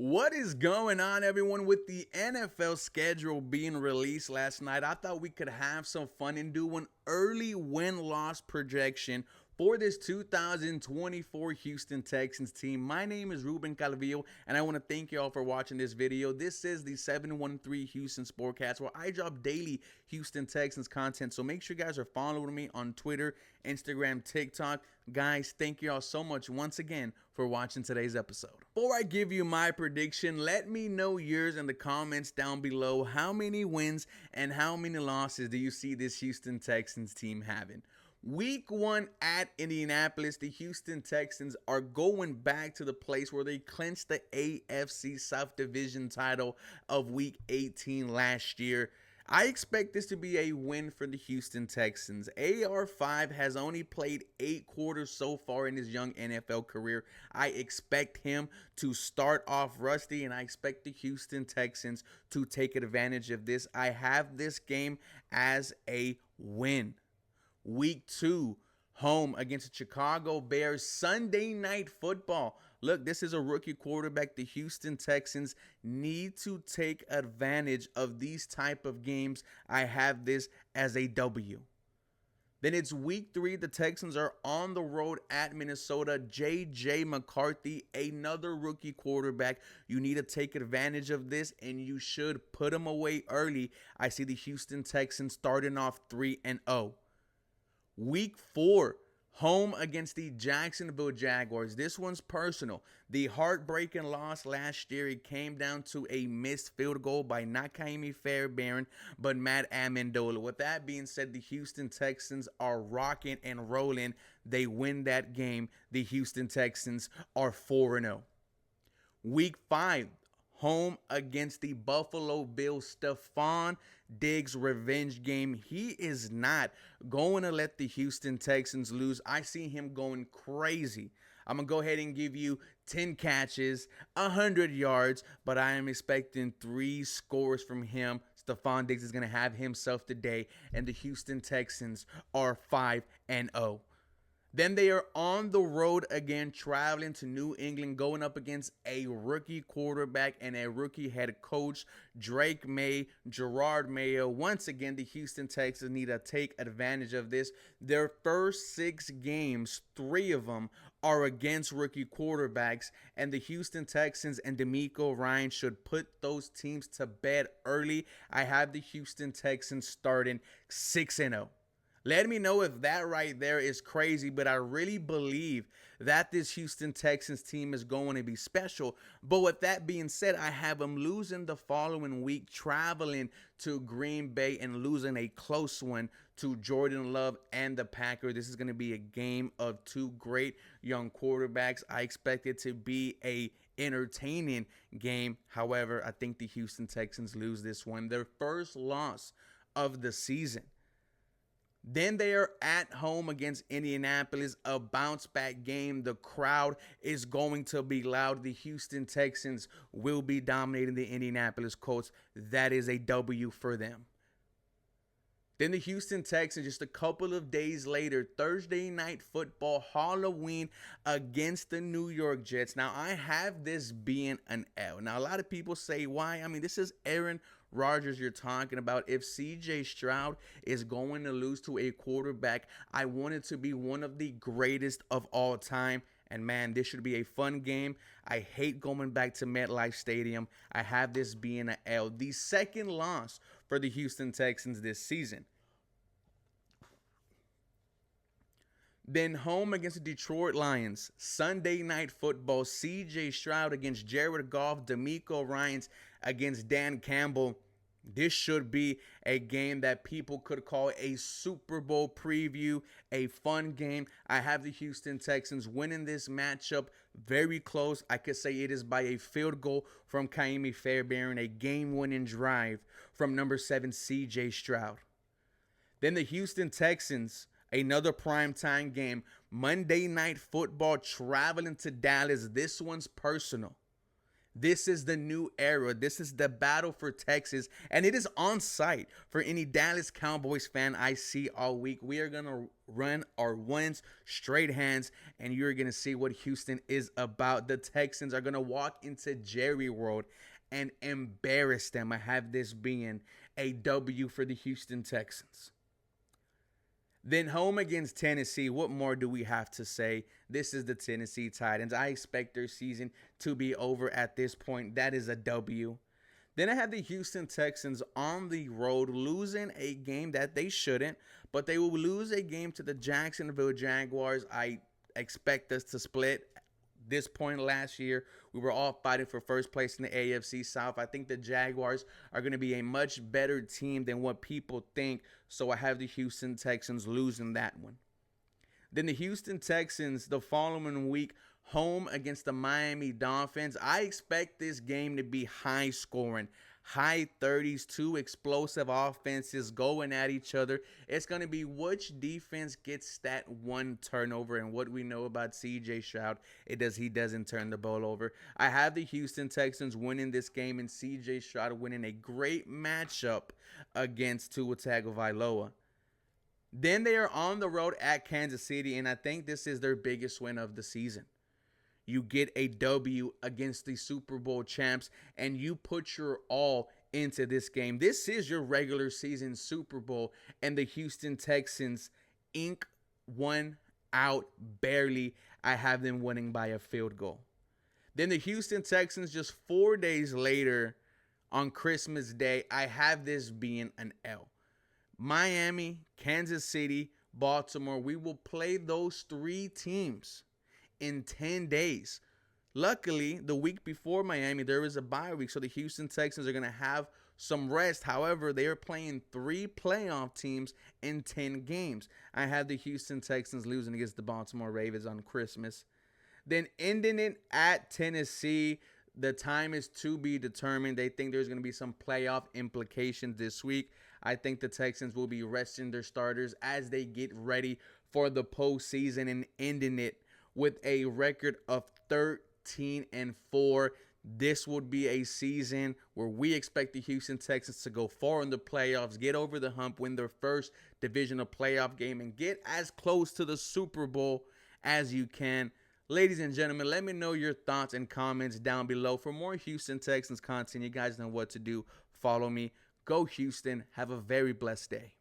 What is going on, everyone? With the NFL schedule being released last night, I thought we could have some fun and do an early win-loss projection for this 2024 Houston Texans team. My name is Ruben Calvillo, and I want to thank you all for watching this video. This is the 713 Houston Sportcast, where I drop daily Houston Texans content. So make sure you guys are following me on Twitter, Instagram, TikTok. Guys, thank you all so much once again for watching today's episode. Before I give you my prediction, let me know yours in the comments down below. How many wins and how many losses do you see this Houston Texans team having? Week 1 at Indianapolis, the Houston Texans are going back to the place where they clinched the AFC South Division title of Week 18 last year. I expect this to be a win for the Houston Texans. AR5 has only played 8 quarters so far in his young NFL career. I expect him to start off rusty, and I expect the Houston Texans to take advantage of this. I have this game as a win. Week 2, home against the Chicago Bears, Sunday Night Football. Look, this is a rookie quarterback. The Houston Texans need to take advantage of these type of games. I have this as a W. Then it's week 3. The Texans are on the road at Minnesota. J.J. McCarthy, another rookie quarterback. You need to take advantage of this, and you should put him away early. I see the Houston Texans starting off 3-0. Week 4, home against the Jacksonville Jaguars. This one's personal. The heartbreaking loss last year, it came down to a missed field goal by not Kaimi Fairbairn, but Matt Amendola. With that being said, the Houston Texans are rocking and rolling. They win that game. The Houston Texans are 4-0. Week 5, home against the Buffalo Bills. Stephon Diggs revenge game. He is not going to let the Houston Texans lose. I see him going crazy. I'm going to go ahead and give you 10 catches, 100 yards, but I am expecting 3 scores from him. Stephon Diggs is going to have himself today, and the Houston Texans are 5-0. Then they are on the road again, traveling to New England, going up against a rookie quarterback and a rookie head coach, Drake May, Gerard Mayo. Once again, the Houston Texans need to take advantage of this. Their first 6 games, 3 of them are against rookie quarterbacks, and the Houston Texans and DeMeco Ryans should put those teams to bed early. I have the Houston Texans starting 6-0. Let me know if that right there is crazy, but I really believe that this Houston Texans team is going to be special. But with that being said, I have them losing the following week, traveling to Green Bay and losing a close one to Jordan Love and the Packers. This is going to be a game of 2 great young quarterbacks. I expect it to be a entertaining game. However, I think the Houston Texans lose this one, their first loss of the season. Then they are at home against Indianapolis, a bounce-back game. The crowd is going to be loud. The Houston Texans will be dominating the Indianapolis Colts. That is a W for them. Then the Houston Texans, just a couple of days later, Thursday Night Football, Halloween against the New York Jets. Now, I have this being an L. Now, a lot of people say, why? I mean, this is Aaron Rodgers you're talking about. If CJ Stroud is going to lose to a quarterback, I want it to be one of the greatest of all time. And man, this should be a fun game. I hate going back to MetLife Stadium. I have this being an L. The second loss for the Houston Texans this season. Then home against the Detroit Lions, Sunday Night Football, CJ Stroud against Jared Goff, DeMeco Ryans against Dan Campbell. This should be a game that people could call a Super Bowl preview, a fun game. I have the Houston Texans winning this matchup very close. I could say it is by a field goal from Kaimi Fairbairn, a game-winning drive from number 7, CJ Stroud. Then the Houston Texans, another primetime game, Monday Night Football, traveling to Dallas. This one's personal. This is the new era. This is the battle for Texas, and it is on site for any Dallas Cowboys fan I see all week. We are going to run our ones straight hands, and you're going to see what Houston is about. The Texans are going to walk into Jerry World and embarrass them. I have this being a W for the Houston Texans. Then home against Tennessee, what more do we have to say? This is the Tennessee Titans. I expect their season to be over at this point. That is a W. Then I have the Houston Texans on the road losing a game that they shouldn't, but they will lose a game to the Jacksonville Jaguars. I expect us to split. This point last year, we were all fighting for first place in the AFC South. I think the Jaguars are going to be a much better team than what people think, so I have the Houston Texans losing that one. Then the Houston Texans the following week, home against the Miami Dolphins. I expect this game to be high scoring. High 30s, two explosive offenses going at each other. It's going to be which defense gets that one turnover, and what we know about CJ Stroud, he doesn't turn the ball over. I have the Houston Texans winning this game and CJ Stroud winning a great matchup against Tua Tagovailoa. Then they are on the road at Kansas City, and I think this is their biggest win of the season. You get a W against the Super Bowl champs, and you put your all into this game. This is your regular season Super Bowl, and the Houston Texans ink one out barely. I have them winning by a field goal. Then the Houston Texans just 4 days later on Christmas Day, I have this being an L. Miami, Kansas City, Baltimore, we will play those three teams in 10 days. Luckily, the week before Miami, there was a bye week, so the Houston Texans are going to have some rest. However, they are playing three playoff teams in 10 games. I have the Houston Texans losing against the Baltimore Ravens on Christmas. Then ending it at Tennessee, the time is to be determined. They think there's going to be some playoff implications this week. I think the Texans will be resting their starters as they get ready for the postseason and ending it with a record of 13-4. This would be a season where we expect the Houston Texans to go far in the playoffs, get over the hump, win their first divisional playoff game, and get as close to the Super Bowl as you can. Ladies and gentlemen, let me know your thoughts and comments down below. For more Houston Texans content, you guys know what to do. Follow me. Go Houston. Have a very blessed day.